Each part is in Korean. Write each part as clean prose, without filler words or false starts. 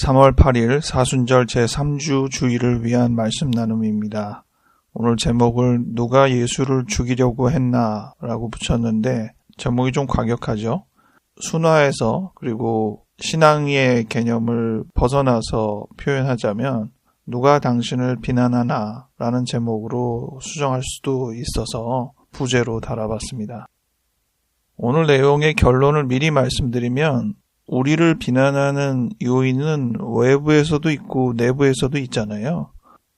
3월 8일 사순절 제3주 주일을 위한 말씀 나눔입니다. 오늘 제목을 누가 예수를 죽이려고 했나 라고 붙였는데 제목이 좀 과격하죠. 순화해서 그리고 신앙의 개념을 벗어나서 표현하자면 누가 당신을 비난하나 라는 제목으로 수정할 수도 있어서 부제로 달아봤습니다. 오늘 내용의 결론을 미리 말씀드리면 우리를 비난하는 요인은 외부에서도 있고 내부에서도 있잖아요.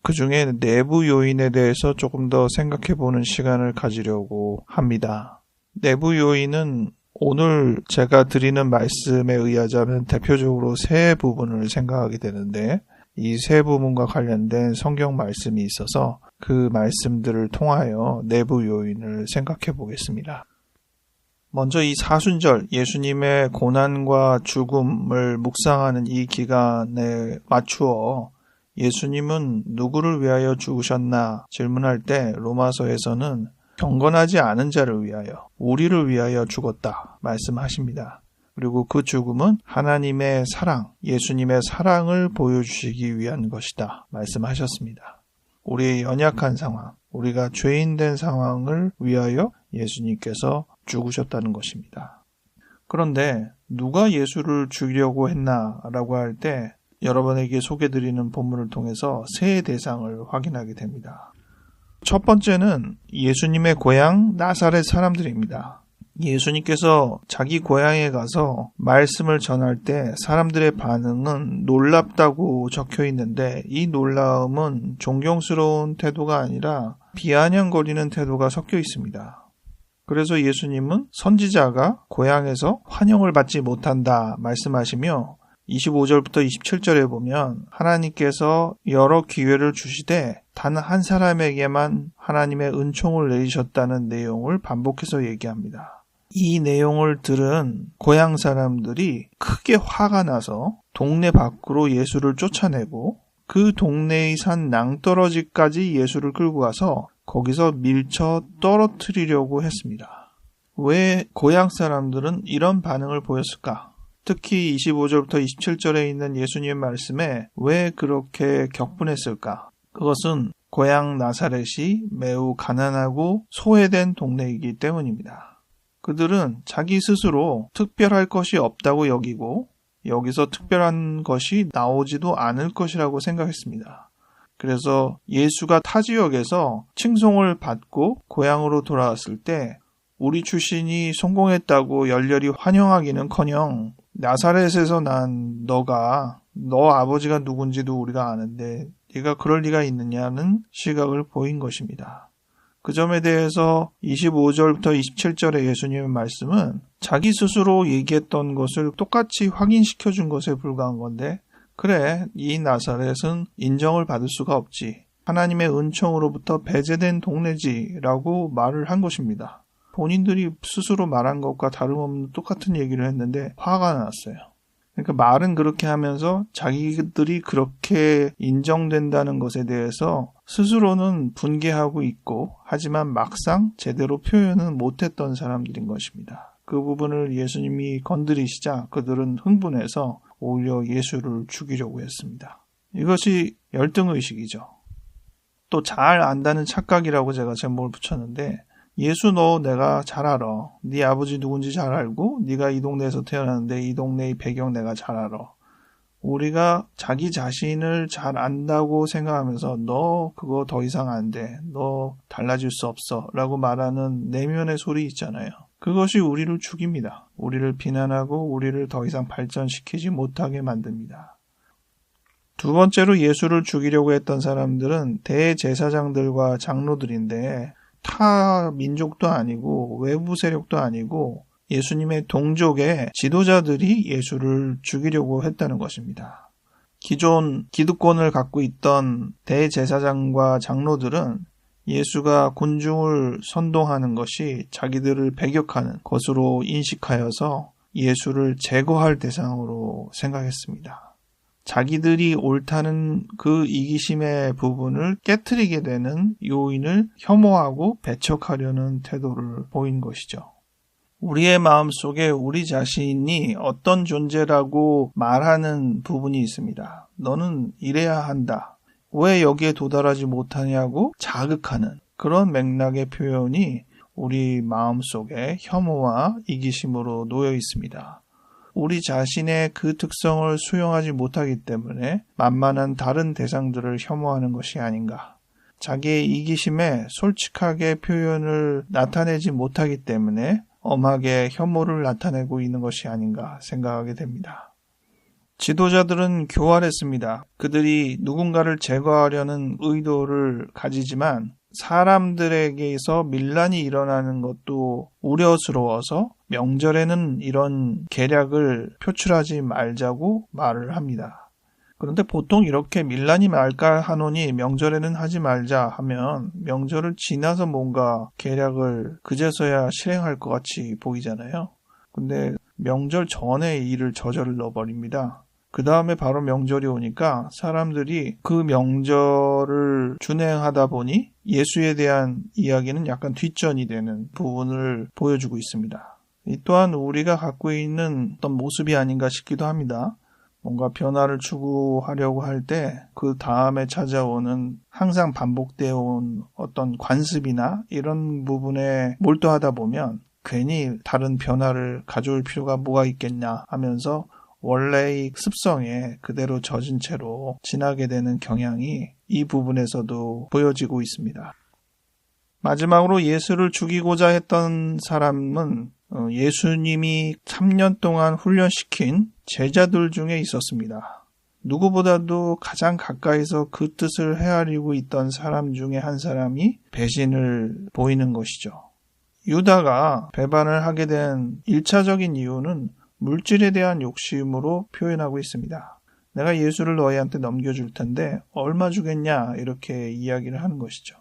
그 중에 내부 요인에 대해서 조금 더 생각해보는 시간을 가지려고 합니다. 내부 요인은 오늘 제가 드리는 말씀에 의하자면 대표적으로 세 부분을 생각하게 되는데 이 세 부분과 관련된 성경 말씀이 있어서 그 말씀들을 통하여 내부 요인을 생각해 보겠습니다. 먼저 이 사순절, 예수님의 고난과 죽음을 묵상하는 이 기간에 맞추어 예수님은 누구를 위하여 죽으셨나 질문할 때 로마서에서는 경건하지 않은 자를 위하여, 우리를 위하여 죽었다 말씀하십니다. 그리고 그 죽음은 하나님의 사랑, 예수님의 사랑을 보여주시기 위한 것이다 말씀하셨습니다. 우리의 연약한 상황, 우리가 죄인된 상황을 위하여 예수님께서 죽으셨다는 것입니다. 그런데 누가 예수를 죽이려고 했나라고 할 때 여러분에게 소개드리는 본문을 통해서 세 대상을 확인하게 됩니다. 첫 번째는 예수님의 고향 나사렛 사람들입니다. 예수님께서 자기 고향에 가서 말씀을 전할 때 사람들의 반응은 놀랍다고 적혀 있는데 이 놀라움은 존경스러운 태도가 아니라 비아냥거리는 태도가 섞여 있습니다. 그래서 예수님은 선지자가 고향에서 환영을 받지 못한다 말씀하시며 25절부터 27절에 보면 하나님께서 여러 기회를 주시되 단 한 사람에게만 하나님의 은총을 내리셨다는 내용을 반복해서 얘기합니다. 이 내용을 들은 고향 사람들이 크게 화가 나서 동네 밖으로 예수를 쫓아내고 그 동네의 산 낭떠러지까지 예수를 끌고 가서 거기서 밀쳐 떨어뜨리려고 했습니다. 왜 고향 사람들은 이런 반응을 보였을까? 특히 25절부터 27절에 있는 예수님의 말씀에 왜 그렇게 격분했을까? 그것은 고향 나사렛이 매우 가난하고 소외된 동네이기 때문입니다. 그들은 자기 스스로 특별할 것이 없다고 여기고 여기서 특별한 것이 나오지도 않을 것이라고 생각했습니다. 그래서 예수가 타 지역에서 칭송을 받고 고향으로 돌아왔을 때 우리 출신이 성공했다고 열렬히 환영하기는커녕 나사렛에서 난 너 아버지가 누군지도 우리가 아는데 네가 그럴 리가 있느냐는 시각을 보인 것입니다. 그 점에 대해서 25절부터 27절의 예수님의 말씀은 자기 스스로 얘기했던 것을 똑같이 확인시켜준 것에 불과한 건데 그래, 이 나사렛은 인정을 받을 수가 없지. 하나님의 은총으로부터 배제된 동네지라고 말을 한 것입니다. 본인들이 스스로 말한 것과 다름없는 똑같은 얘기를 했는데 화가 났어요. 그러니까 말은 그렇게 하면서 자기들이 그렇게 인정된다는 것에 대해서 스스로는 분개하고 있고 하지만 막상 제대로 표현은 못했던 사람들인 것입니다. 그 부분을 예수님이 건드리시자 그들은 흥분해서 오히려 예수를 죽이려고 했습니다. 이것이 열등의식이죠. 또 잘 안다는 착각이라고 제가 제목을 붙였는데 예수 너 내가 잘 알아. 네 아버지 누군지 잘 알고 네가 이 동네에서 태어났는데 이 동네의 배경 내가 잘 알아. 우리가 자기 자신을 잘 안다고 생각하면서 너 그거 더 이상 안 돼. 너 달라질 수 없어. 라고 말하는 내면의 소리 있잖아요. 그것이 우리를 죽입니다. 우리를 비난하고 우리를 더 이상 발전시키지 못하게 만듭니다. 두 번째로 예수를 죽이려고 했던 사람들은 대제사장들과 장로들인데 타 민족도 아니고 외부 세력도 아니고 예수님의 동족의 지도자들이 예수를 죽이려고 했다는 것입니다. 기존 기득권을 갖고 있던 대제사장과 장로들은 예수가 군중을 선동하는 것이 자기들을 배격하는 것으로 인식하여서 예수를 제거할 대상으로 생각했습니다. 자기들이 옳다는 그 이기심의 부분을 깨트리게 되는 요인을 혐오하고 배척하려는 태도를 보인 것이죠. 우리의 마음속에 우리 자신이 어떤 존재라고 말하는 부분이 있습니다. 너는 이래야 한다. 왜 여기에 도달하지 못하냐고 자극하는 그런 맥락의 표현이 우리 마음속에 혐오와 이기심으로 놓여 있습니다. 우리 자신의 그 특성을 수용하지 못하기 때문에 만만한 다른 대상들을 혐오하는 것이 아닌가. 자기의 이기심에 솔직하게 표현을 나타내지 못하기 때문에 엄하게 혐오를 나타내고 있는 것이 아닌가 생각하게 됩니다. 지도자들은 교활했습니다. 그들이 누군가를 제거하려는 의도를 가지지만 사람들에게서 밀란이 일어나는 것도 우려스러워서 명절에는 이런 계략을 표출하지 말자고 말을 합니다. 그런데 보통 이렇게 밀란이 말까 하노니 명절에는 하지 말자 하면 명절을 지나서 뭔가 계략을 그제서야 실행할 것 같이 보이잖아요. 근데 명절 전에 일을 저질러 버립니다. 그 다음에 바로 명절이 오니까 사람들이 그 명절을 준행하다 보니 예수에 대한 이야기는 약간 뒷전이 되는 부분을 보여주고 있습니다. 이 또한 우리가 갖고 있는 어떤 모습이 아닌가 싶기도 합니다. 뭔가 변화를 추구하려고 할 때 그 다음에 찾아오는 항상 반복되어 온 어떤 관습이나 이런 부분에 몰두하다 보면 괜히 다른 변화를 가져올 필요가 뭐가 있겠냐 하면서 원래의 습성에 그대로 젖은 채로 지나게 되는 경향이 이 부분에서도 보여지고 있습니다. 마지막으로 예수를 죽이고자 했던 사람은 예수님이 3년 동안 훈련시킨 제자들 중에 있었습니다. 누구보다도 가장 가까이서 그 뜻을 헤아리고 있던 사람 중에 한 사람이 배신을 보이는 것이죠. 유다가 배반을 하게 된 1차적인 이유는 물질에 대한 욕심으로 표현하고 있습니다. 내가 예수를 너희한테 넘겨줄 텐데 얼마 주겠냐 이렇게 이야기를 하는 것이죠.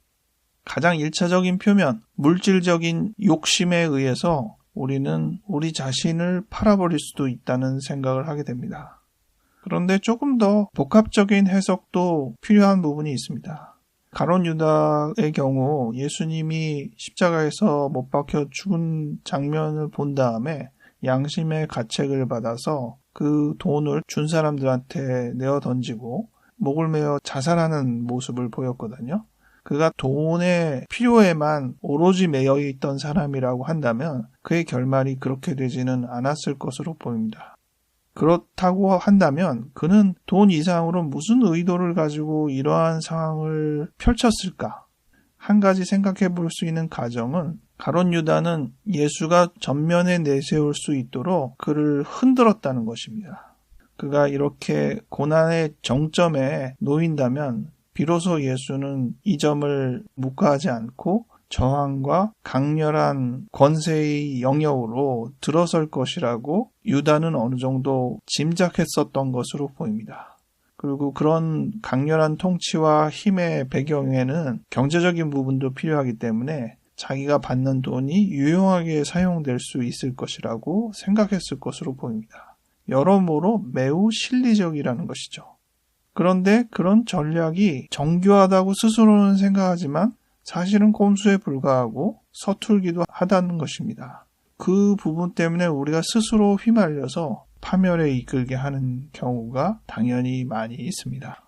가장 1차적인 표면, 물질적인 욕심에 의해서 우리는 우리 자신을 팔아버릴 수도 있다는 생각을 하게 됩니다. 그런데 조금 더 복합적인 해석도 필요한 부분이 있습니다. 가룟 유다의 경우 예수님이 십자가에서 못 박혀 죽은 장면을 본 다음에 양심의 가책을 받아서 그 돈을 준 사람들한테 내어 던지고 목을 메어 자살하는 모습을 보였거든요. 그가 돈의 필요에만 오로지 매여 있던 사람이라고 한다면 그의 결말이 그렇게 되지는 않았을 것으로 보입니다. 그렇다고 한다면 그는 돈 이상으로 무슨 의도를 가지고 이러한 상황을 펼쳤을까? 한 가지 생각해 볼 수 있는 가정은 가룟 유다는 예수가 전면에 내세울 수 있도록 그를 흔들었다는 것입니다. 그가 이렇게 고난의 정점에 놓인다면 비로소 예수는 이 점을 묵과하지 않고 저항과 강렬한 권세의 영역으로 들어설 것이라고 유다는 어느 정도 짐작했었던 것으로 보입니다. 그리고 그런 강렬한 통치와 힘의 배경에는 경제적인 부분도 필요하기 때문에 자기가 받는 돈이 유용하게 사용될 수 있을 것이라고 생각했을 것으로 보입니다. 여러모로 매우 실리적이라는 것이죠. 그런데 그런 전략이 정교하다고 스스로는 생각하지만 사실은 꼼수에 불과하고 서툴기도 하다는 것입니다. 그 부분 때문에 우리가 스스로 휘말려서 파멸에 이끌게 하는 경우가 당연히 많이 있습니다.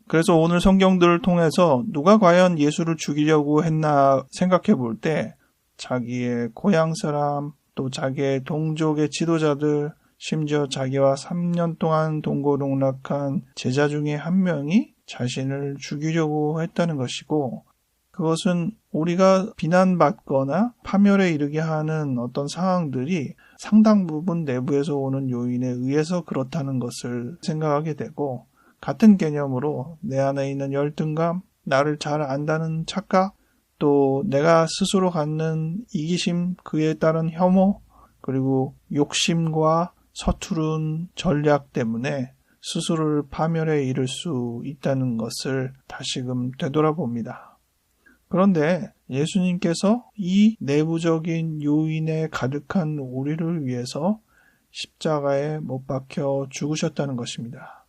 그래서 오늘 성경들을 통해서 누가 과연 예수를 죽이려고 했나 생각해 볼 때 자기의 고향 사람, 또 자기의 동족의 지도자들, 심지어 자기와 3년 동안 동고동락한 제자 중에 한 명이 자신을 죽이려고 했다는 것이고, 그것은 우리가 비난받거나 파멸에 이르게 하는 어떤 상황들이 상당 부분 내부에서 오는 요인에 의해서 그렇다는 것을 생각하게 되고, 같은 개념으로 내 안에 있는 열등감, 나를 잘 안다는 착각, 또 내가 스스로 갖는 이기심, 그에 따른 혐오, 그리고 욕심과 서투른 전략 때문에 스스로를 파멸에 이를 수 있다는 것을 다시금 되돌아봅니다. 그런데 예수님께서 이 내부적인 요인에 가득한 우리를 위해서 십자가에 못 박혀 죽으셨다는 것입니다.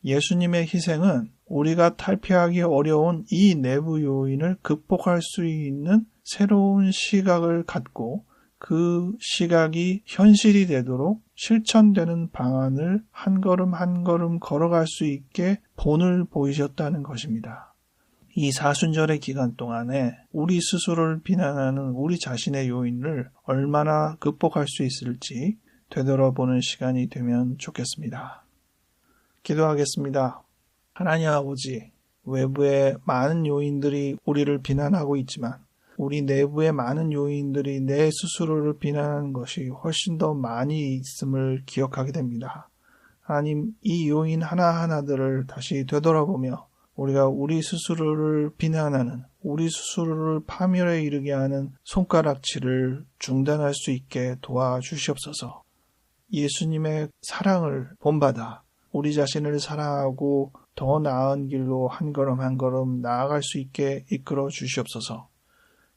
예수님의 희생은 우리가 탈피하기 어려운 이 내부 요인을 극복할 수 있는 새로운 시각을 갖고 그 시각이 현실이 되도록 실천되는 방안을 한 걸음 한 걸음 걸어갈 수 있게 본을 보이셨다는 것입니다. 이 사순절의 기간 동안에 우리 스스로를 비난하는 우리 자신의 요인을 얼마나 극복할 수 있을지 되돌아보는 시간이 되면 좋겠습니다. 기도하겠습니다. 하나님 아버지, 외부의 많은 요인들이 우리를 비난하고 있지만 우리 내부의 많은 요인들이 내 스스로를 비난하는 것이 훨씬 더 많이 있음을 기억하게 됩니다. 하나님, 이 요인 하나하나들을 다시 되돌아보며 우리가 우리 스스로를 비난하는, 우리 스스로를 파멸에 이르게 하는 손가락질을 중단할 수 있게 도와주시옵소서. 예수님의 사랑을 본받아 우리 자신을 사랑하고 더 나은 길로 한 걸음 한 걸음 나아갈 수 있게 이끌어 주시옵소서.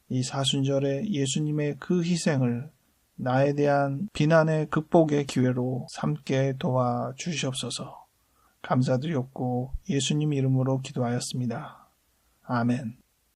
이 사순절에 예수님의 그 희생을 나에 대한 비난의 극복의 기회로 삼게 도와주시옵소서. 감사드렸고 예수님 이름으로 기도하였습니다. 아멘.